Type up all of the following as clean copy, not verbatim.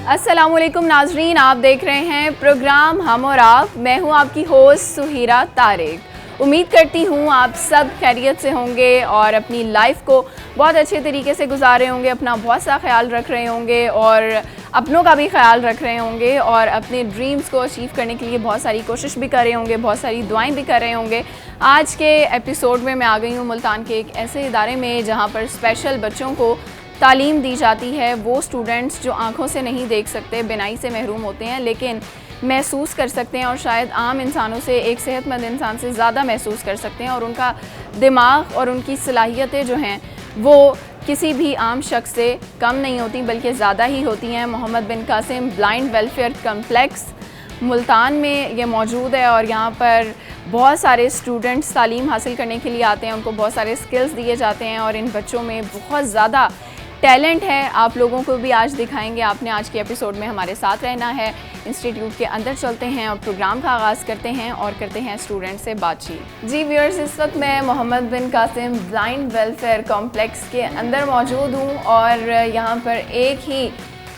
अस्सलामुअलैकुम नाजरीन, आप देख रहे हैं प्रोग्राम हम और आप। मैं हूं आपकी होस्ट सुहीरा तारिक। उम्मीद करती हूं आप सब खैरियत से होंगे और अपनी लाइफ को बहुत अच्छे तरीके से गुजार रहे होंगे, अपना बहुत सा ख्याल रख रहे होंगे और अपनों का भी ख्याल रख रहे होंगे और अपने ड्रीम्स को अचीव करने के लिए बहुत सारी कोशिश भी कर रहे होंगे, बहुत सारी दुआएं भी कर रहे होंगे। आज के एपिसोड में मैं आ गई हूँ मुल्तान के एक ऐसे इदारे में जहाँ पर स्पेशल बच्चों को तालीम दी जाती है। वो स्टूडेंट्स जो आँखों से नहीं देख सकते, बिनाई से महरूम होते हैं, लेकिन महसूस कर सकते हैं और शायद आम इंसानों से, एक सेहतमंद इंसान से ज़्यादा महसूस कर सकते हैं और उनका दिमाग और उनकी सलाहियतें जो हैं वो किसी भी आम शख्स से कम नहीं होती बल्कि ज़्यादा ही होती हैं। Mohammad bin Qasim blind welfare complex Multan में ये मौजूद है और यहाँ पर बहुत सारे स्टूडेंट्स तालीम हासिल करने के लिए आते हैं, उनको बहुत सारे स्किल्स दिए जाते हैं और इन बच्चों में बहुत ज़्यादा टैलेंट है। आप लोगों को भी आज दिखाएंगे। आपने आज के एपिसोड में हमारे साथ रहना है। इंस्टीट्यूट के अंदर चलते हैं और प्रोग्राम का आगाज़ करते हैं और करते हैं स्टूडेंट से बातचीत। जी व्यूअर्स, इस वक्त मैं Mohammad bin Qasim blind welfare complex के अंदर मौजूद हूँ और यहाँ पर एक ही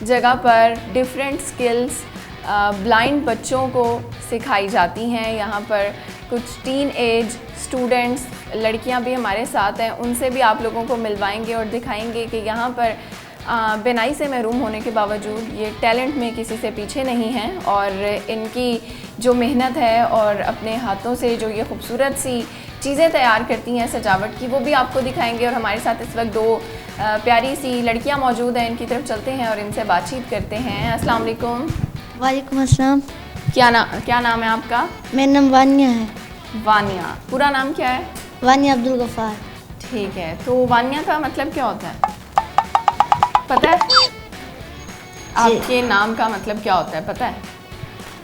जगह पर डिफरेंट स्किल्स ब्लाइंड बच्चों को सिखाई जाती हैं। यहाँ पर कुछ टीन एज स्टूडेंट्स, लड़कियां भी हमारे साथ हैं, उनसे भी आप लोगों को मिलवाएंगे और दिखाएंगे कि यहाँ पर बिनाई से महरूम होने के बावजूद ये टैलेंट में किसी से पीछे नहीं हैं और इनकी जो मेहनत है और अपने हाथों से जो ये खूबसूरत सी चीज़ें तैयार करती हैं सजावट की, वो भी आपको दिखाएंगे। और हमारे साथ इस वक्त दो प्यारी सी लड़कियाँ मौजूद हैं, इनकी तरफ चलते हैं और इनसे बातचीत करते हैं। अस्सलाम वालेकुम। वालेकुम अस्सलाम। क्या नाम है आपका? मेरा नाम वानिया है। वानिया, पूरा नाम क्या है? वानिया अब्दुल गफ़ार। ठीक है, तो वानिया का मतलब क्या होता है पता है? आपके नाम का मतलब क्या होता है पता है?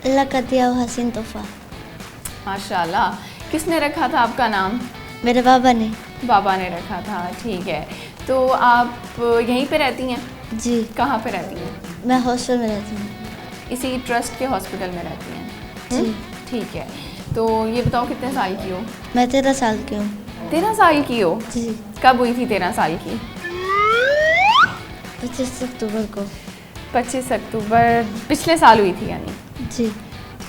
अल्लाह का दिया हुआ हसीन तोहफा। माशाल्लाह। किसने रखा था आपका नाम? मेरे बाबा ने। बाबा ने रखा था। ठीक है, तो आप यहीं पे रहती हैं? जी। कहाँ पे रहती हैं? मैं हॉस्टल में रहती हूँ। इसी ट्रस्ट के हॉस्पिटल में रहती हैं? जी। ठीक है, तो ये बताओ कितने साल की हो? मैं 13 साल की हूँ। 13 साल की हो? जी। कब हुई थी 13 साल की? 25 अक्टूबर को। 25 अक्टूबर पिछले साल हुई थी यानी? जी।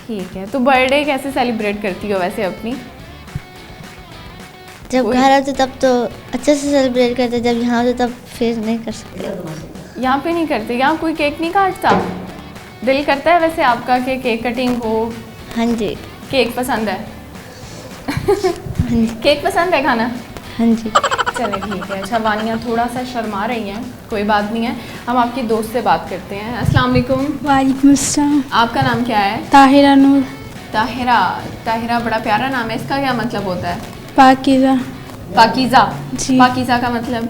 ठीक है, तो बर्थडे कैसे सेलिब्रेट करती हो वैसे अपनी? जब घर आते तब तो अच्छे से सेलिब्रेट करते, जब यहाँ आते तब फिर नहीं कर सकते। यहाँ पे नहीं करते? यहाँ कोई केक नहीं काटता? दिल करता है वैसे आपका कि केक कटिंग हो? हाँ जी। केक पसंद है? हाँ जी। केक पसंद है खाना? हाँ जी। चले ठीक है। अच्छा, वानिया थोड़ा सा शर्मा रही हैं, कोई बात नहीं है, हम आपकी दोस्त से बात करते हैं। अस्सलाम वालेकुम। वालेकुम अस्सलाम। आपका नाम क्या है? ताहिरा नूर। ताहिरा बड़ा प्यारा नाम है, इसका क्या मतलब होता है? पाकीज़ा। पाकीज़ा? जी। पाकीज़ा का मतलब?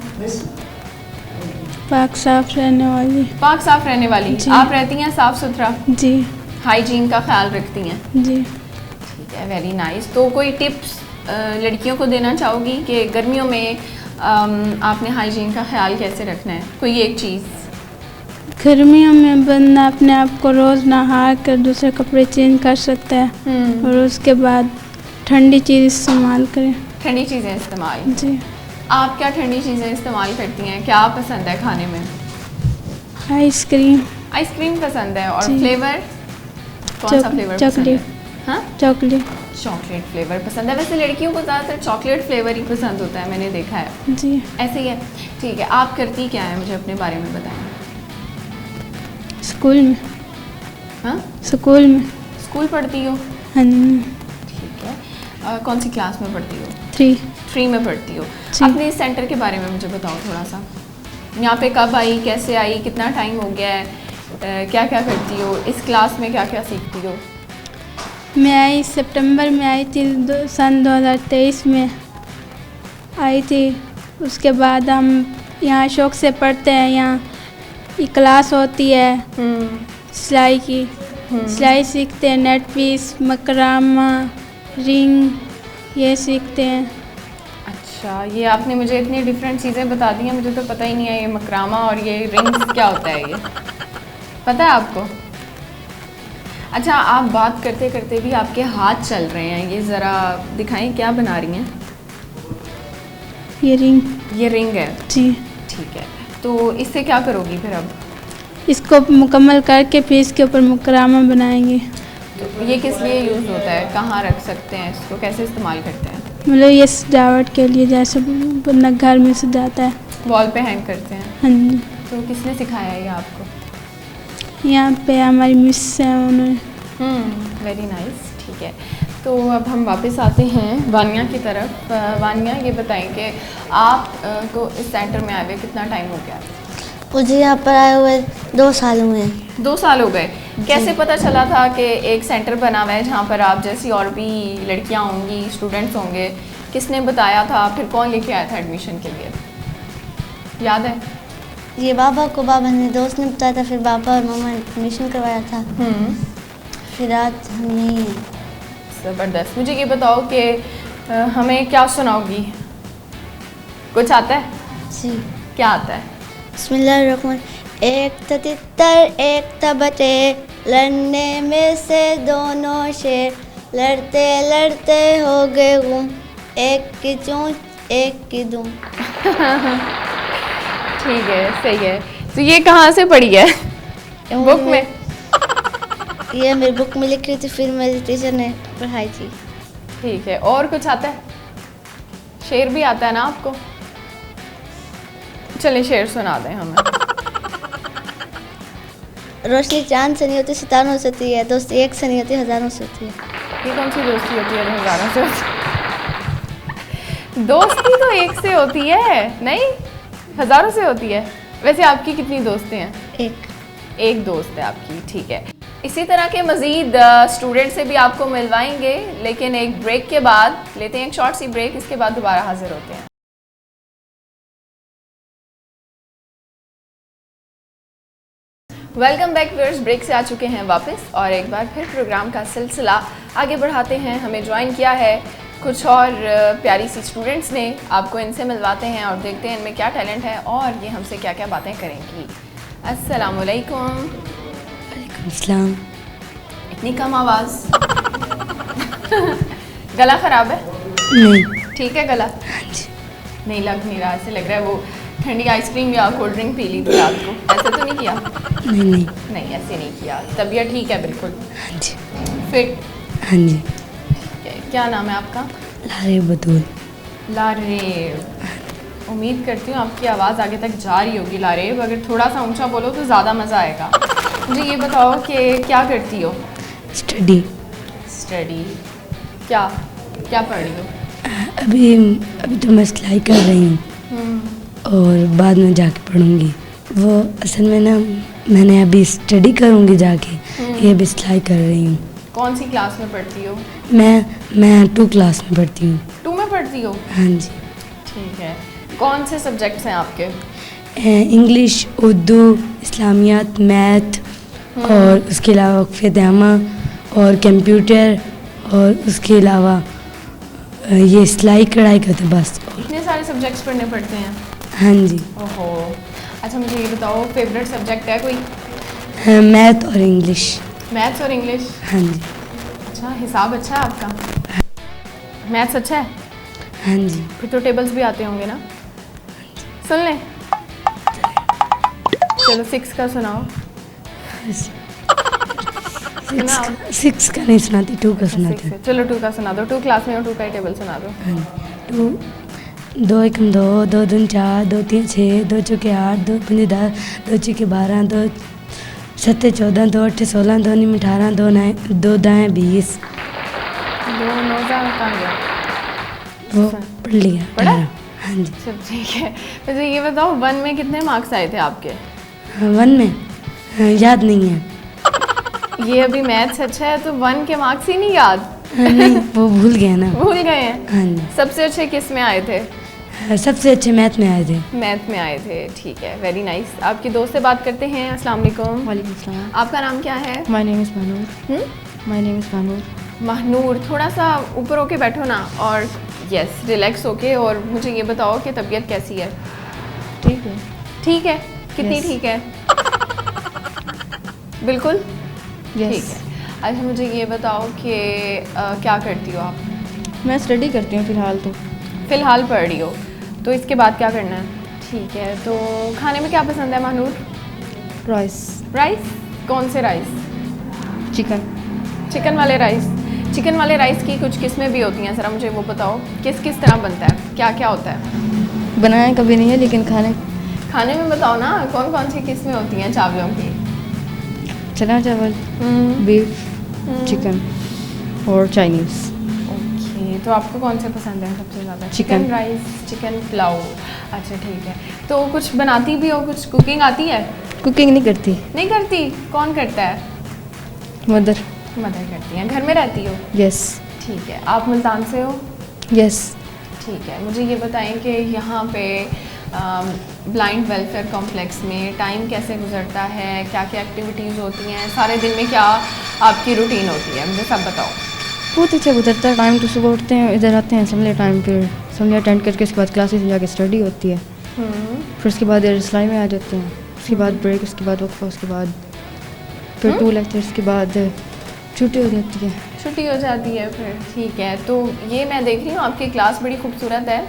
पाक साफ रहने वाली। पाक साफ रहने वाली। जी। आप रहती हैं साफ सुथरा? जी। हाइजीन का ख्याल रखती हैं? जी। ठीक है, वेरी नाइस। तो कोई टिप्स लड़कियों को देना चाहोगी कि गर्मियों में आपने हाइजीन का ख्याल कैसे रखना है? कोई एक चीज़। गर्मियों में बंदा अपने आप को रोज़ नहा कर दूसरे कपड़े चेंज कर सकता है और उसके बाद ठंडी चीज़ इस्तेमाल करें। ठंडी चीज़ें इस्तेमाल? जी। आप क्या ठंडी चीज़ें इस्तेमाल करती हैं? क्या पसंद है खाने में? आइसक्रीम। आइसक्रीम पसंद है। और जी। फ्लेवर कौन सा फ्लेवर पसंद है? हाँ, चॉकलेट। चॉकलेट फ्लेवर पसंद है। वैसे लड़कियों को ज़्यादातर चॉकलेट फ्लेवर ही पसंद होता है, मैंने देखा है। जी। ऐसे ही है। ठीक है, आप करती क्या है मुझे अपने बारे में बताएं। स्कूल में। हाँ, स्कूल में। स्कूल पढ़ती हो? हाँ। ठीक है, कौन सी क्लास में पढ़ती हो? 3 में पढ़ती हो। जी। अपने इस सेंटर के बारे में मुझे बताओ थोड़ा सा। यहाँ पे कब आई, कैसे आई, कितना टाइम हो गया है, क्या क्या करती हो, इस क्लास में क्या क्या सीखती हो? मैं आई सितंबर में आई थी, सन 2023 में आई थी। उसके बाद हम यहाँ शौक से पढ़ते हैं। यहाँ क्लास होती है सिलाई की। सिलाई सीखते हैं, नेट पीस, मकरामा, रिंग, ये सीखते हैं। अच्छा, ये आपने मुझे इतनी डिफरेंट चीज़ें बता दी हैं, मुझे तो पता ही नहीं है ये मकरामा और ये रिंग्स क्या होता है। ये पता है आपको? अच्छा, आप बात करते करते भी आपके हाथ चल रहे हैं, ये ज़रा दिखाएं क्या बना रही हैं? ये रिंग। ये रिंग है? जी। ठीक है, तो इससे क्या करोगी फिर अब? इसको मुकम्मल करके फिर इसके ऊपर मुकर्रमा बनाएंगे। तो ये किस लिए यूज़ होता है, कहाँ रख सकते हैं इसको, कैसे इस्तेमाल करते हैं? मतलब ये सजावट के लिए, जैसे बंदा घर में सजाता है। वॉल पे हैंग करते हैं। हाँ जी। तो किसने सिखाया है ये आपको? यहाँ पे हमारी मिस है, उन्होंने। वेरी नाइस, ठीक है। तो अब हम वापस आते हैं वानिया की तरफ। वानिया, ये बताएं कि आप को इस सेंटर में आए हुए कितना टाइम हो गया? मुझे यहाँ पर आए हुए 2 साल हुए हैं। 2 साल हो गए। कैसे पता चला था कि एक सेंटर बना हुआ है जहाँ पर आप जैसी और भी लड़कियाँ होंगी, स्टूडेंट्स होंगे? किसने बताया था, फिर कौन लेके आया था एडमिशन के लिए, याद है? ये बाबा ने दोस्त ने बताया था, फिर बाबा और मम्मा ने एडमिशन करवाया था, फिर आज हम यहीं हैं। ज़बरदस्त। मुझे ये बताओ कि हमें क्या सुनाओगी? कुछ आता है? जी। क्या आता है? बिस्मिल्लाहिर्रहमान। एक था तितर एक था बटे, लड़ने में से दोनों शेर, लड़ते लड़ते हो गए गुम, एक की चोंच एक की दुम। ठीक है, सही है। तो ये कहाँ से पढ़ी है? बुक में? ये मेरी बुक में लिखी थी, फिर मेरी टीचर ने पढ़ाई थी। ठीक है। और कुछ आता है? शेर भी आता है ना आपको? चलिए शेर सुना दें हमें। रोशनी चांद से नहीं होती, सितारों से होती है, दोस्ती एक से नहीं होती, हजारों से होती है। ये कौन सी दोस्ती होती है जो हजारों से होती है? दोस्ती तो एक से होती है, नहीं हजारों से होती है। वैसे आपकी कितनी दोस्तें हैं? एक दोस्त है आपकी, ठीक है। इसी तरह के मज़ीद स्टूडेंट से भी आपको मिलवाएंगे, लेकिन एक ब्रेक के बाद लेते हैं एक शॉर्ट सी ब्रेक, इसके बाद दोबारा हाजिर होते हैं। वेलकम बैक व्यूअर्स, ब्रेक से आ चुके हैं वापस और एक बार फिर प्रोग्राम का सिलसिला आगे बढ़ाते हैं। हमें ज्वाइन किया है कुछ और प्यारी सी स्टूडेंट्स ने, आपको इनसे मिलवाते हैं और देखते हैं इनमें क्या टैलेंट है और ये हमसे क्या क्या बातें करेंगी। अस्सलामुअलैकुम। वालेकुम अस्सलाम। इतनी कम आवाज़? गला ख़राब है? नहीं। ठीक है गला? हाँ जी। नहीं लग नहीं रहा, ऐसे लग रहा है वो ठंडी आइसक्रीम या कोल्ड ड्रिंक पी ली थी रात को। ऐसे तो नहीं किया? नहीं, नहीं ऐसे नहीं किया। तबीयत ठीक है बिल्कुल? हाँ जी। फिट? हाँ जी। क्या नाम है आपका? लारेब बतूल। लारेब। उम्मीद करती हूँ आपकी आवाज़ आगे तक जा रही होगी लारेब। अगर थोड़ा सा ऊंचा बोलो तो ज़्यादा मज़ा आएगा। मुझे ये बताओ कि क्या करती हो? स्टडी। क्या क्या पढ़ रही हो? अभी तो मैं सिलाई कर रही हूँ और बाद में जाके पढ़ूँगी। वो असल में ना, मैंने अभी स्टडी करूँगी जाके, ये अभी सिलाई कर रही हूँ। कौन सी क्लास में पढ़ती हो? मैं 2 क्लास में पढ़ती हूँ। 2 में पढ़ती हो? हाँ जी। ठीक है। कौन से सब्जेक्ट्स हैं आपके? इंग्लिश, उर्दू, इस्लामियात, मैथ और उसके अलावा फ़िदामा और कंप्यूटर और उसके अलावा ये सिलाई कढ़ाई करते बस। इतने सारे सब्जेक्ट्स पढ़ने पड़ते हैं? हाँ जी। ओहो। अच्छा मुझे ये बताओ, फेवरेट सब्जेक्ट है कोई? मैथ और इंग्लिश। मैथ्स और इंग्लिश? हाँ जी। अच्छा, हिसाब अच्छा है आपका? मैथ्स अच्छा है? हाँ जी। फिर तो टेबल्स भी आते होंगे ना? सुन लें? चलो 6 का सुनाओ। 6 का नहीं सुनाती, 2 का सुनाती हूँ। चलो 2 का सुना दो। 2 क्लास में हो, 2 का ही टेबल सुना दो। हाँ जी। 2 2 एकम 2 2 दूनी 4 2 3 6 2 चौके 8 2 पंजे 10 2 छक्के 12 2 सत्ते 14 2 अट्ठे 16 2 नीम 18 2 दाएँ 20। 2 9 कहाँ गया? वो पढ़ लिया। पढ़ा? हाँ जी। सब ठीक है। मुझे ये बताओ 1 में कितने मार्क्स आए थे आपके? 1 में याद नहीं है। ये अभी मैथ्स अच्छा है तो 1 के मार्क्स ही नहीं याद? नहीं, वो भूल गया ना। भूल गए हैं? हाँ जी। सबसे अच्छे किस में आए थे? सबसे अच्छे मैथ में आए थे। मैथ में आए थे, ठीक है, वेरी नाइस। आपकी दोस्त से बात करते हैं। अस्सलाम वालेकुम। वालेकुम अस्सलाम। आपका नाम क्या है? My name is Mahnoor. My name is Mahnoor. Mahnoor. थोड़ा सा ऊपर होके बैठो ना और यस रिलैक्स होके, और मुझे ये बताओ कि तबीयत कैसी है? ठीक है। ठीक है? कितनी Yes. ठीक है? बिल्कुल यस। ठीक है। अच्छा मुझे ये बताओ कि क्या करती हो आप? मैं स्टडी करती हूँ फ़िलहाल तो। फ़िलहाल पढ़ रही हो, तो इसके बाद क्या करना है? ठीक है, तो खाने में क्या पसंद है महानूर? Rice, rice? कौन से राइस? चिकन। चिकन वाले राइस। चिकन वाले राइस की कुछ किस्में भी होती हैं, ज़रा मुझे वो बताओ किस किस तरह बनता है, क्या क्या होता है? बनाया कभी नहीं है लेकिन खाने में बताओ ना, कौन कौन सी किस्में होती हैं चावलों की? चना चावल, बीफ, चिकन और चाइनीज़। ओके, तो आपको कौन से पसंद है सबसे ज़्यादा? Chicken rice, chicken pulao. अच्छा ठीक है, तो कुछ बनाती भी हो, कुछ कुकिंग आती है? कुकिंग नहीं करती, नहीं करती? कौन करता है? मदर। मदर करती हैं। घर में रहती हो? यस। ठीक है, आप मुल्तान से हो? यस। ठीक है, मुझे ये बताएं कि यहाँ पे ब्लाइंड वेलफेयर कॉम्प्लेक्स में टाइम कैसे गुजरता है, क्या क्या एक्टिविटीज़ होती हैं, सारे दिन में क्या आपकी रूटीन होती है, मुझे सब बताओ। बहुत अच्छा गुजरता है टाइम। तो सुबह उठते हैं, इधर आते हैं असम्बली टाइम पे, असम्बली अटेंड करके उसके बाद क्लासेस में जाके स्टडी होती है। फिर उसके बाद इधर सिलाई में आ जाते हैं, उसके बाद ब्रेक, उसके बाद वक्फा, उसके बाद फिर 2 लेक्चर्स के बाद छुट्टी हो जाती है। छुट्टी हो जाती है फिर। ठीक है, तो ये मैं देख रही हूँ आपकी क्लास बड़ी खूबसूरत है,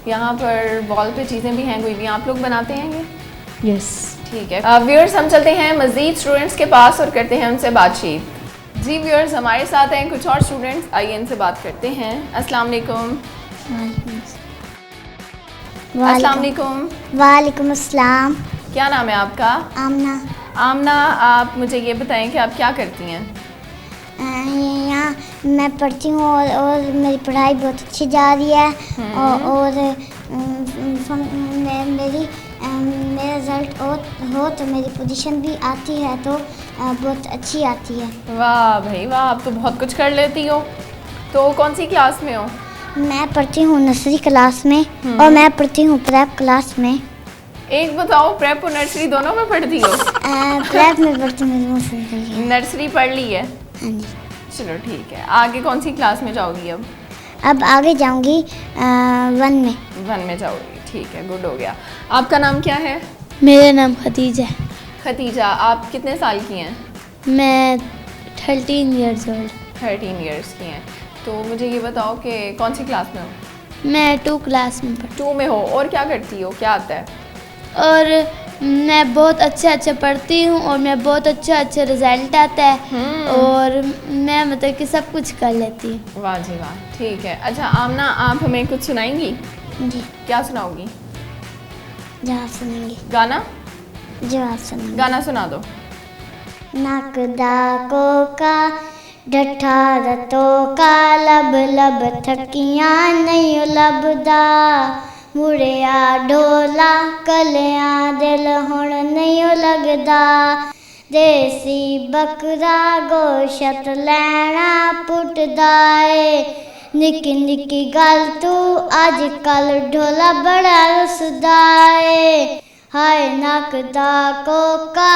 यहाँ पर वॉल पे चीज़ें भी हैं, कोई भी आप लोग बनाते हैं ये? यस। ठीक है व्यूअर्स, हम चलते हैं मज़ीद स्टूडेंट्स के पास और करते हैं उनसे बातचीत। जी व्यूअर्स, हमारे साथ हैं कुछ और स्टूडेंट्स, आइए इनसे बात करते हैं। अस्सलाम वालेकुम। अस्सलाम वालेकुम। वालेकुम अस्सलाम। क्या नाम है आपका? आमना। आमना, आप मुझे ये बताएं कि आप क्या करती हैं? यहाँ मैं पढ़ती हूँ और मेरी पढ़ाई बहुत अच्छी जा रही है और मेरा रिज़ल्ट हो तो मेरी पोजीशन भी आती है तो बहुत अच्छी आती है। वाह भाई वाह, आप तो बहुत कुछ कर लेती हो। तो कौन सी क्लास में हो? मैं पढ़ती हूँ नर्सरी क्लास में और मैं पढ़ती हूँ प्रेप क्लास में। एक बताओ, प्रेप और नर्सरी दोनों में पढ़ती हो? प्रेप में पढ़ती हूँ। नर्सरी पढ़ ली है? हाँ जी। चलो ठीक है, आगे कौन सी क्लास में जाओगी अब? अब आगे जाऊंगी 1 में। 1 में जाओगी, ठीक है, गुड हो गया। आपका नाम क्या है? मेरा नाम खदीजा है। खतीजा, आप कितने साल की हैं? मैं 13 इयर्स ओल्ड। 13 इयर्स की हैं। तो मुझे ये बताओ कि कौन सी क्लास में हो? मैं 2 क्लास में पढ़ती 2 में हो। और क्या करती हो, क्या आता है? और मैं बहुत अच्छा पढ़ती हूँ और मैं बहुत अच्छा रिजल्ट आता है और मैं मतलब कि सब कुछ कर लेती हूँ। वाह जी वाह, ठीक है। अच्छा आमना, आप हमें कुछ सुनाएंगी? जी। क्या सुनाओगी? जवाब सुनेंगे। गाना? जवाब सुनेंगे। गाना सुना दो। नकदा को का डठा रतो का लब लब थकियां नहीं लबदा मुड़िया ढोला कलिया दिल हुण नहीं लगदा देसी बकरा गोशत लैना पुटदा ए निकी निकी गल तू अज कल ढोला बड़ा रुसदा ए हाय नकदा कोका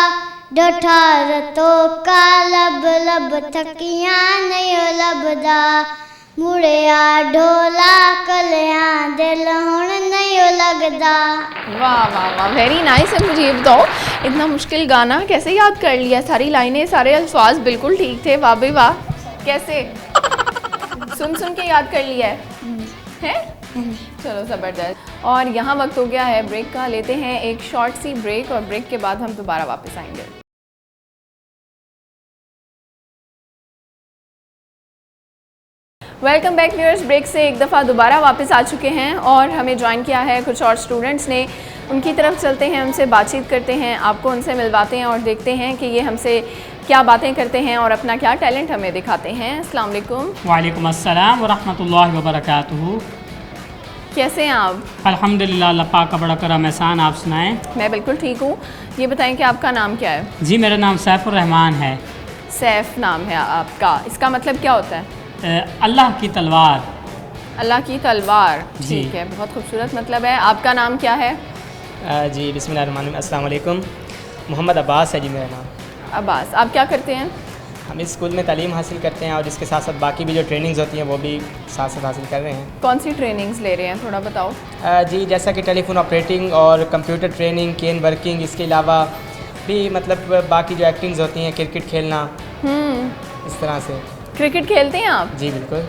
डठा रतो का लब लब थकियां नहीं लबदा मुड़िया ढोला कलिया दिल हुण नहीं लगदा। वाह वाह वाह, वेरी नाइस। है मुझे ये बताओ, इतना मुश्किल गाना कैसे याद कर लिया? सारी लाइनें, सारे अल्फाज बिल्कुल ठीक थे। वाह भाई वाह, कैसे सुन सुन के याद कर लिया है? चलो ज़बरदस्त। और यहाँ वक्त हो गया है ब्रेक का, लेते हैं एक शॉर्ट सी ब्रेक और ब्रेक के बाद हम दोबारा वापस आएंगे। वेलकम बैक व्यूअर्स, ब्रेक से एक दफ़ा दोबारा वापस आ चुके हैं और हमें ज्वाइन किया है कुछ और स्टूडेंट्स ने। उनकी तरफ चलते हैं, उनसे बातचीत करते हैं, आपको उनसे मिलवाते हैं और देखते हैं कि ये हमसे क्या बातें करते हैं और अपना क्या टैलेंट हमें दिखाते हैं। अस्सलाम वालेकुम। वालेकुम अस्सलाम व रहमतुल्लाहि व बरकातुहू। कैसे हैं आप? अल्हम्दुलिल्लाह, अल्लाह पाक का बड़ा करम एहसान। आप सुनाएं? मैं बिल्कुल ठीक हूँ। ये बताएं कि आपका नाम क्या है? जी, मेरा नाम सैफुर रहमान है। सैफ नाम है आपका, इसका मतलब क्या होता है? अल्लाह की तलवार। अल्लाह की तलवार, जी। ठीक है, बहुत खूबसूरत मतलब है। आपका नाम क्या है? जी बिस्मिल्लाहिर्रहमानिर्रहीम। अस्सलाम वालेकुम। मोहम्मद अब्बास है जी मेरा नाम। अब्बास, आप क्या करते हैं? हम इस स्कूल में तालीम हासिल करते हैं और इसके साथ साथ बाकी भी जो ट्रेनिंग्स होती हैं वो भी साथ साथ हासिल कर रहे हैं। कौन सी ट्रेनिंग्स ले रहे हैं, थोड़ा बताओ। जी, जैसा कि टेलीफोन ऑपरेटिंग और कंप्यूटर ट्रेनिंग, केन वर्किंग, इसके अलावा भी मतलब बाकी जो एक्टिंग्स होती हैं, क्रिकेट खेलना, इस तरह से। क्रिकेट खेलते हैं आप? जी बिल्कुल।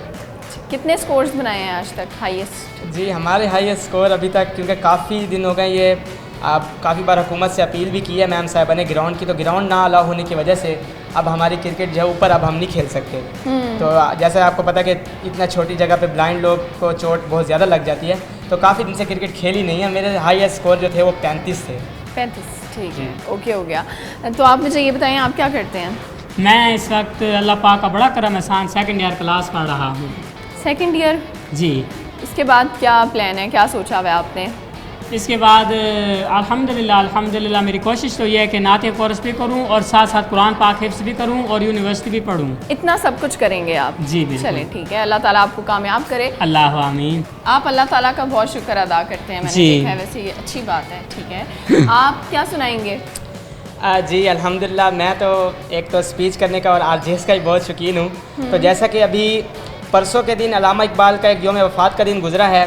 कितने स्कोर्स बनाए हैं आज तक हाईएस्ट? जी, हमारे हाईएस्ट स्कोर अभी तक, क्योंकि काफ़ी दिन हो गए ये अब काफ़ी बार हुकूमत से अपील भी की है मैम साहिबा ने ग्राउंड की, तो ग्राउंड ना अलाउ होने की वजह से अब हमारी क्रिकेट जो है ऊपर अब हम नहीं खेल सकते। तो जैसे आपको पता है कि इतना छोटी जगह पे ब्लाइंड लोग को चोट बहुत ज़्यादा लग जाती है, तो काफ़ी दिन से क्रिकेट खेली नहीं है। मेरे हाईएस्ट स्कोर जो थे वो 35 थे। 35, ठीक है, ओके हो गया। तो आप मुझे ये बताएं आप क्या करते हैं? मैं इस वक्त अल्लाह पाक का बड़ा करम एहसान सेकंड ईयर क्लास पढ़ रहा हूँ। सेकंड ईयर, जी। इसके बाद क्या प्लान है, क्या सोचा हुआ है आपने? इसके बाद अल्हम्दुलिल्लाह मेरी कोशिश तो ये है कि नाते कोर्स भी करूँ और साथ साथ कुरान पाक हिफ्ज़ भी करूँ और यूनिवर्सिटी भी पढ़ूँ। इतना सब कुछ करेंगे आप? जी बिल्कुल। चलें ठीक है, अल्लाह ताला आपको कामयाब करे। अल्लाह आमीन। आप अल्लाह ताला का बहुत शुक्र अदा करते हैं, मैंने जी। देखा है, वैसे ये अच्छी बात है। ठीक है, आप क्या सुनाएंगे? जी अल्हम्दुलिल्लाह, मैं तो एक तो स्पीच करने का और आरजेस का ही बहुत शौकीन हूँ। तो जैसा कि अभी परसों के दिन अल्लामा इकबाल का एक यौम वफ़ात का दिन गुज़रा है,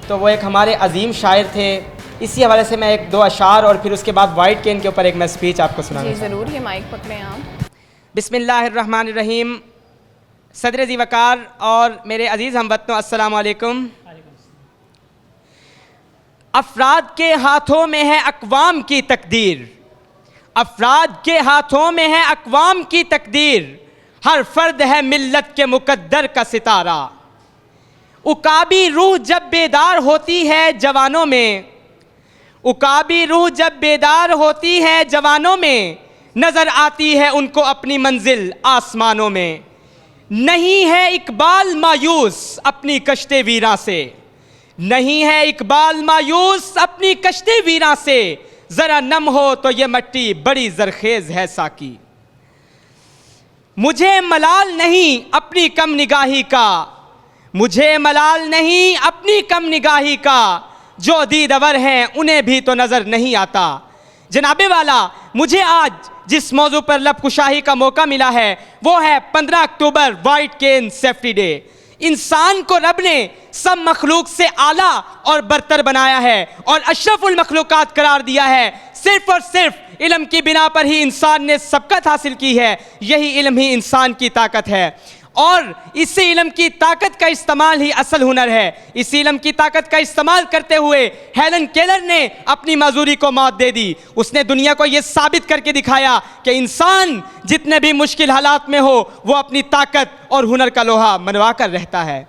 तो वो एक हमारे अजीम शायर थे। इसी हवाले से मैं एक दो अशार और फिर उसके बाद वाइट केन के ऊपर एक मैं स्पीच आपको सुनाना जी ज़रूर, ये माइक पकड़ें आप। बिस्मिल्लाहिर्रहमानिर्रहीम। सदर ज़ी वक़ार और मेरे अज़ीज़ हमवतनों, अस्सलामु अलैकुम। अफराद के हाथों में है अक़वाम की तकदीर, अफराद के हाथों में है अक़वाम की तकदीर, हर फर्द है मिल्लत के मुकद्दर का सितारा। उकाबी रूह जब बेदार होती है जवानों में, उकाबी रूह जब बेदार होती है जवानों में, नज़र आती है उनको अपनी मंजिल आसमानों में। नहीं है इकबाल मायूस अपनी कश्ते वीरां से, नहीं है इकबाल मायूस अपनी कश्ते वीरां से, ज़रा नम हो तो ये मट्टी बड़ी ज़रखेज़ है साकी। मुझे मलाल नहीं अपनी कम निगाही का, मुझे मलाल नहीं अपनी कम निगाही का, जो दीदवर हैं उन्हें भी तो नज़र नहीं आता। जनाबे वाला, मुझे आज जिस मौजू पर लब कुशाही का मौका मिला है वो है 15 अक्टूबर वाइट केन सेफ्टी डे। इंसान को रब ने सब मखलूक से आला और बरतर बनाया है और अशरफुल मखलूकात करार दिया है। सिर्फ और सिर्फ इल्म की बिना पर ही इंसान ने सबकत हासिल की है। यही इल्म ही इंसान की ताकत है और इसी इल्म की ताकत का इस्तेमाल ही असल हुनर है। इसी इल्म की ताकत का इस्तेमाल करते हुए हेलन केलर ने अपनी मजदूरी को मौत दे दी। उसने दुनिया को यह साबित करके दिखाया कि इंसान जितने भी मुश्किल हालात में हो वो अपनी ताकत और हुनर का लोहा मनवा कर रहता है।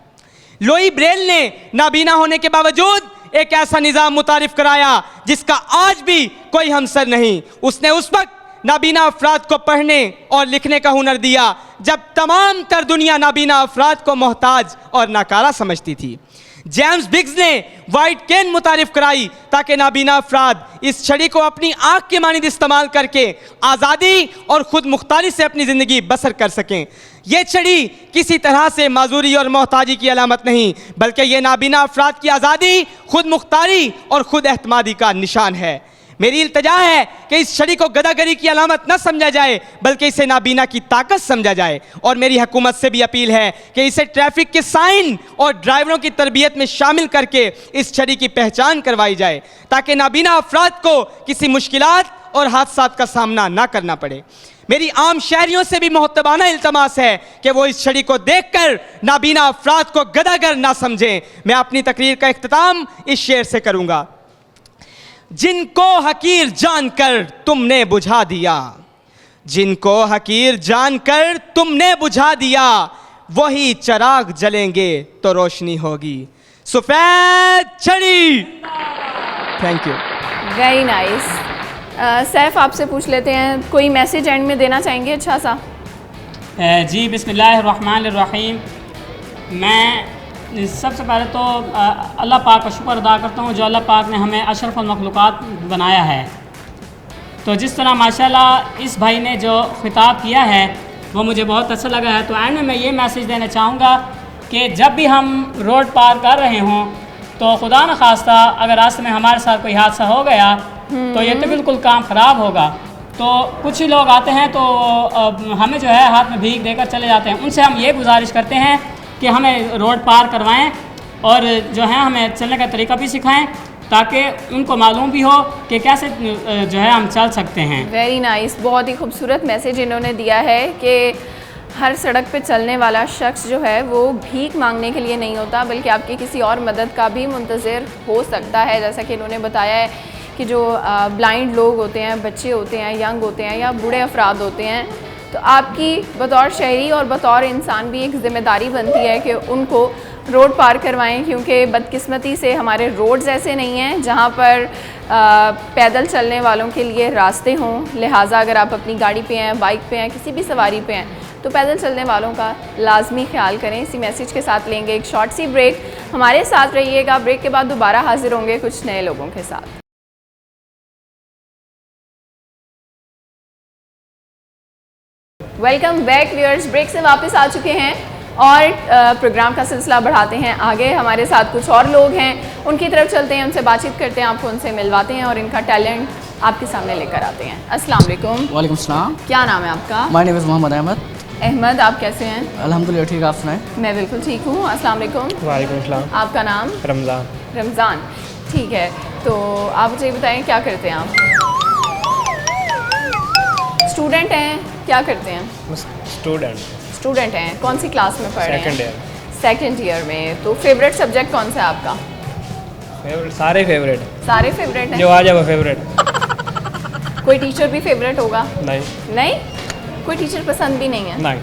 लोई ब्रेल ने नाबीना होने के बावजूद एक ऐसा निज़ाम मुतारिफ कराया जिसका आज भी कोई हमसर नहीं। उसने उस वक्त नाबीना अफराद को पढ़ने और लिखने का हुनर दिया जब तमाम तर दुनिया नाबीना अफराद को मोहताज और नाकारा समझती थी। जेम्स बिग्स ने वाइट केन मुतारिफ कराई ताकि नाबीना अफराद इस छड़ी को अपनी आँख के मानिंद इस्तेमाल करके आज़ादी और ख़ुद मुख्तारी से अपनी ज़िंदगी बसर कर सकें। ये छड़ी किसी तरह से माजूरी और मोहताजी की अलामत नहीं, बल्कि ये नाबीना अफराद की आज़ादी, ख़ुद मुख्तारी और ख़ुद एहतमादी का निशान है। मेरी इल्तजा है कि इस छड़ी को गदागरी की अलामत न समझा जाए बल्कि इसे नाबीना की ताकत समझा जाए। और मेरी हुकूमत से भी अपील है कि इसे ट्रैफिक के साइन और ड्राइवरों की तरबियत में शामिल करके इस छड़ी की पहचान करवाई जाए ताकि नाबीना अफराद को किसी मुश्किलात और हादसात का सामना ना करना पड़े। मेरी आम शहरियों से भी मोहतबाना इल्तमास है कि वो इस छड़ी को देखकर नाबीना अफराद को गदागर ना समझें। मैं अपनी तकरीर का इख्तिताम इस शेर से करूँगा। जिनको हकीर जानकर तुमने बुझा दिया, जिनको हकीर जानकर तुमने बुझा दिया, वही चिराग जलेंगे तो रोशनी होगी। सफेद छड़ी। Thank you. Very nice. Saif आपसे पूछ लेते हैं, कोई मैसेज एंड में देना चाहेंगे अच्छा सा? जी बिस्मिल्लाहिर्रहमानिर्रहीम। मैं सबसे पहले तो अल्लाह पाक का शुक्र अदा करता हूँ जो अल्लाह पाक ने हमें अशरफुल मखलूक़ात बनाया है। तो जिस तरह माशाल्लाह इस भाई ने जो खिताब किया है वो मुझे बहुत अच्छा लगा है। तो एंड में मैं ये मैसेज देना चाहूँगा कि जब भी हम रोड पार कर रहे हों तो खुदा न खास्ता अगर रास्ते में हमारे साथ कोई हादसा हो गया तो ये तो बिल्कुल काम ख़राब होगा। तो कुछ ही लोग आते हैं तो हमें जो है हाथ में भीख देकर चले जाते हैं। उनसे हम ये गुजारिश करते हैं कि हमें रोड पार करवाएं और जो है हमें चलने का तरीका भी सिखाएं ताकि उनको मालूम भी हो कि कैसे जो है हम चल सकते हैं। Very nice. बहुत ही खूबसूरत मैसेज इन्होंने दिया है कि हर सड़क पे चलने वाला शख्स जो है वो भीख मांगने के लिए नहीं होता बल्कि आपकी किसी और मदद का भी मुंतज़िर हो सकता है। जैसा कि इन्होंने बताया है कि जो ब्लाइंड लोग होते हैं, बच्चे होते हैं, यंग होते हैं या बूढ़े अफराद होते हैं, तो आपकी बतौर शहरी और बतौर इंसान भी एक ज़िम्मेदारी बनती है कि उनको रोड पार करवाएं, क्योंकि बदकिस्मती से हमारे रोड्स ऐसे नहीं हैं जहां पर पैदल चलने वालों के लिए रास्ते हों। लिहाजा अगर आप अपनी गाड़ी पे हैं, बाइक पे हैं, किसी भी सवारी पे हैं, तो पैदल चलने वालों का लाजमी ख्याल करें। इसी मैसेज के साथ लेंगे एक शॉर्ट सी ब्रेक। हमारे साथ रहिएगा, ब्रेक के बाद दोबारा हाजिर होंगे कुछ नए लोगों के साथ। वेलकम बैक व्यूअर्स, ब्रेक से वापस आ चुके हैं और प्रोग्राम का सिलसिला बढ़ाते हैं आगे। हमारे साथ कुछ और लोग हैं, उनकी तरफ चलते हैं, उनसे बातचीत करते हैं, आपको उनसे मिलवाते हैं और इनका टैलेंट आपके सामने लेकर आते हैं। अस्सलाम वालेकुम। वालेकुम सलाम। क्या नाम है आपका? My name is Mohammad Ahmad. Ahmad, आप कैसे हैं? अल्हम्दुलिल्लाह ठीक, आप सुनाएं? मैं बिल्कुल ठीक हूँ। अस्सलाम वालेकुम। वालेकुम सलाम। आपका नाम? रमज़ान। रमज़ान, ठीक है। तो आप मुझे बताएं क्या करते हैं आप? स्टूडेंट हैं, क्या करते हैं? स्टूडेंट हैं। कौन सी क्लास में पढ़ रहे हैं? सेकंड ईयर में। तो फेवरेट सब्जेक्ट कौन सा है आपका? सारे फेवरेट हैं। जो आ जाए वो फेवरेट। कोई टीचर भी फेवरेट होगा? नहीं, कोई टीचर पसंद भी नहीं है? नहीं।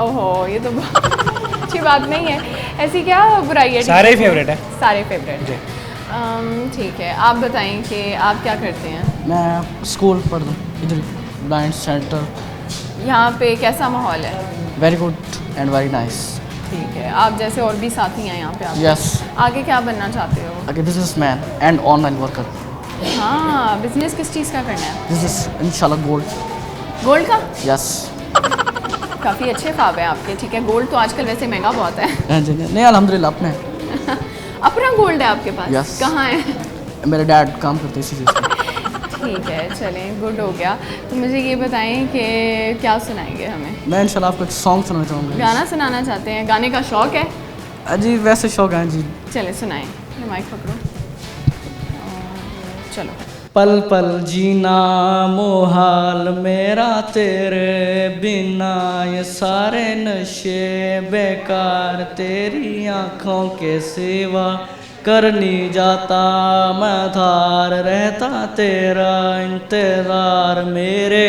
ओहो, ये तो अच्छी बात नहीं है। ऐसी क्या बुराई है? सारे फेवरेट है। सारे फेवरेट। ठीक है, आप बताएं कि आप क्या करते हैं? मैं स्कूल पढ़ दूँ इधर, ब्लाइंड सेंटर। यहाँ पे कैसा माहौल है? Very good and very nice. ठीक है, आप जैसे और भी साथी हैं यहाँ पे आप? यस। आगे क्या बनना चाहते हो? आगे बिजनेसमैन एंड ऑनलाइन वर्कर। हाँ, बिजनेस किस चीज़ का करना है? बिजनेस इंशाल्लाह गोल्ड का? यस। काफ़ी अच्छे ख्वाब हैं आपके। ठीक है, गोल्ड तो आजकल वैसे महंगा बहुत है। हाँ जी, नहीं अल्हम्दुलिल्लाह अपने अपना गोल्ड है आपके पास? यस। कहाँ है? मेरे डैड काम करते इसी चीज़ पे। ठीक है, चलें, गुड हो गया। तो मुझे ये बताएं कि क्या सुनाएंगे हमें? मैं इंशाल्लाह आपको एक सॉन्ग सुनाना चाहूँगा। गाना सुनाना चाहते हैं? गाने का शौक़ है? जी वैसे शौक है जी। चले सुनाएं। ये माइक पकड़ो। चलो। पल पल जीना मोहाल मेरा तेरे बिना, ये सारे नशे बेकार, तेरी आँखों के सिवा करनी जाता मैं धार, रहता तेरा इंतज़ार, मेरे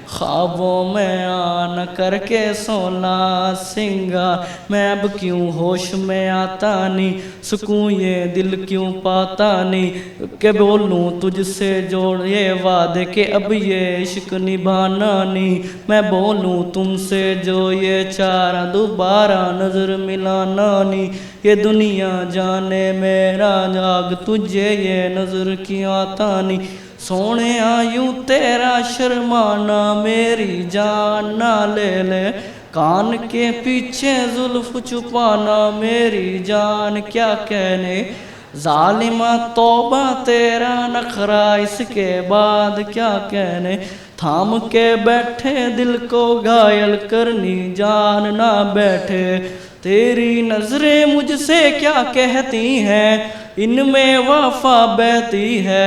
ख्वाबों में आना करके सोना सिंगार, मैं अब क्यों होश में आता नहीं, सुकून ये दिल क्यों पाता नहीं, के बोलूँ तुझसे जोड़ ये वादे के अब ये इश्क निभाना नहीं, मैं बोलूँ तुमसे जो ये चारा दोबारा नज़र मिलाना नहीं, ये दुनिया जाने मेरा जाग तुझे ये नज़र क्यों आता नहीं, सोने आयूं तेरा शर्माना मेरी जान ना ले ले, कान के पीछे जुल्फ छुपाना मेरी जान क्या कहने, जालिमा तौबा तेरा नखरा इसके बाद क्या कहने, थाम के बैठे दिल को घायल करनी जान ना बैठे, तेरी नजरें मुझसे क्या कहती हैं इनमें वफा बहती है,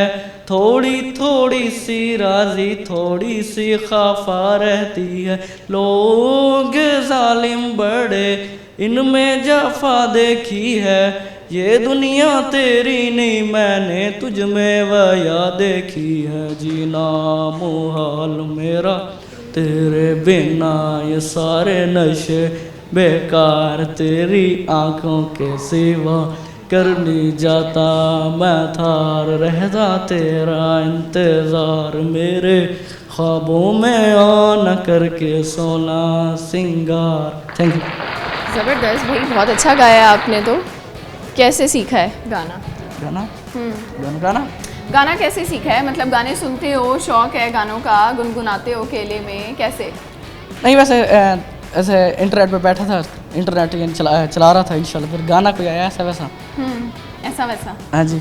थोड़ी थोड़ी सी राजी थोड़ी सी खफा रहती है, लोग जालिम बड़े इनमें जफा देखी है, ये दुनिया तेरी नहीं मैंने तुझ में वया देखी है, जीना मुहाल मेरा तेरे बिना, ये सारे नशे बेकार, तेरी आँखों के सिवा करनी जाता मैं थार, रहता तेरा इंतज़ार, मेरे ख्वाबों में आना करके सोना सिंगार। Thank you. ज़बरदस्त भाई, बहुत अच्छा गाया आपने। तो कैसे सीखा है गाना? गाना कैसे सीखा है? मतलब गाने सुनते हो, शौक़ है गानों का, गुनगुनाते हो अकेले में, कैसे? नहीं वैसे ऐसे इंटरनेट पे बैठा था, इंटरनेट यानी चला रहा था, इंशाल्लाह फिर गाना कोई आया ऐसा वैसा। ऐसा वैसा? हाँ जी।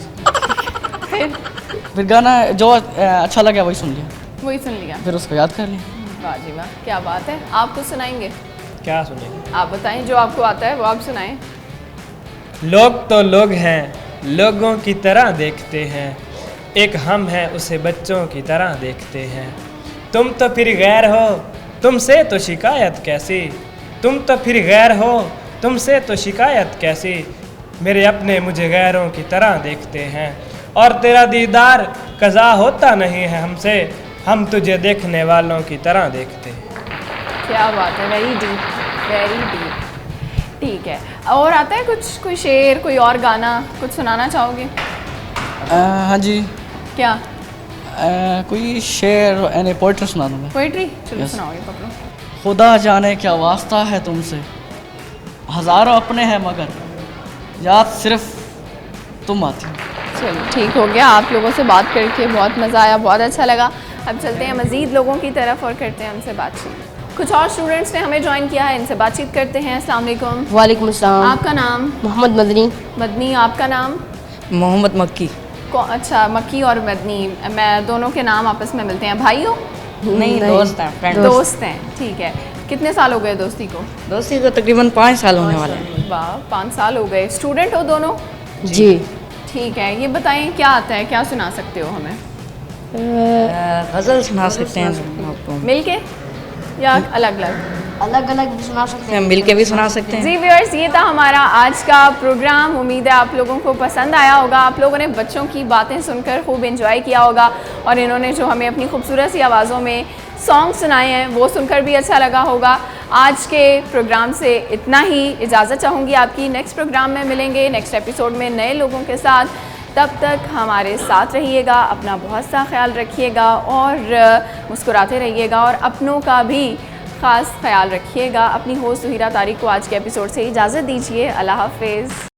फिर गाना जो अच्छा लगा वही सुन लिया, फिर उसको याद कर लिया। वाह जी वाह, क्या बात है। आप कुछ सुनाएंगे? क्या सुनेंगे? आप बताएं, जो आपको आता है वो आप सुनाएं। लोग तो लोग हैं, लोगों की तरह देखते हैं, एक हम हैं उसे बच्चों की तरह देखते हैं, तुम तो फिर गैर हो तुमसे तो शिकायत कैसी, तुम तो फिर गैर हो तुमसे तो शिकायत कैसी, मेरे अपने मुझे गैरों की तरह देखते हैं, और तेरा दीदार कज़ा होता नहीं है हमसे, हम तुझे देखने वालों की तरह देखते हैं। क्या बात है, वेरी डीप, वेरी डीप। ठीक है, और आता है कुछ, कोई शेर, कोई और गाना कुछ सुनाना चाहोगे? हाँ जी। क्या? कोई शेर यानी पोइट्री सुना दूँगा। पोइट्री चलो Yes. सुनाओगे पकड़ो। खुदा जाने क्या वास्ता है तुमसे, हज़ारों अपने हैं मगर याद सिर्फ तुम आती हो। चलो ठीक हो गया, आप लोगों से बात करके बहुत मज़ा आया, बहुत अच्छा लगा। अब चलते हैं मज़ीद लोगों की तरफ और करते हैं उनसे बातचीत। कुछ और स्टूडेंट्स ने हमें ज्वाइन किया है, इनसे बातचीत करते हैं। अस्सलाम वालेकुम। वालेकुम अस्सलाम। आपका नाम? मोहम्मद मदनी। मदनी, आपका नाम? मोहम्मद मक्की। अच्छा, मक्की और मदनी, मैं दोनों के नाम आपस में मिलते हैं, भाई हो? नहीं, दोस्त हैं, फ्रेंड। दोस्त हैं, ठीक है। कितने साल हो गए दोस्ती को? दोस्ती को तकरीबन 5 साल होने वाले हैं। वाह, 5 साल हो गए। स्टूडेंट हो दोनों? जी। ठीक है, ये बताएं क्या आता है, क्या सुना सकते हो हमें? गज़ल सुना सकते हैं आपको। मिलके या अलग अलग? अलग अलग भी सुना सकते हैं, मिल के भी सुना सकते हैं। जी व्यूअर्स, ये था हमारा आज का प्रोग्राम। उम्मीद है आप लोगों को पसंद आया होगा, आप लोगों ने बच्चों की बातें सुनकर खूब एंजॉय किया होगा, और इन्होंने जो हमें अपनी खूबसूरत सी आवाज़ों में सॉन्ग सुनाए हैं वो सुनकर भी अच्छा लगा होगा। आज के प्रोग्राम से इतना ही, इजाज़त चाहूँगी आपकी। नेक्स्ट प्रोग्राम में मिलेंगे, नेक्स्ट एपिसोड में नए लोगों के साथ। तब तक हमारे साथ रहिएगा, अपना बहुत सा ख्याल रखिएगा और मुस्कुराते रहिएगा, और अपनों का भी ख़ास ख्याल रखिएगा। अपनी होस्ट सुहीरा तारिक को आज के एपिसोड से इजाज़त दीजिए। अल्लाह हाफ़िज़।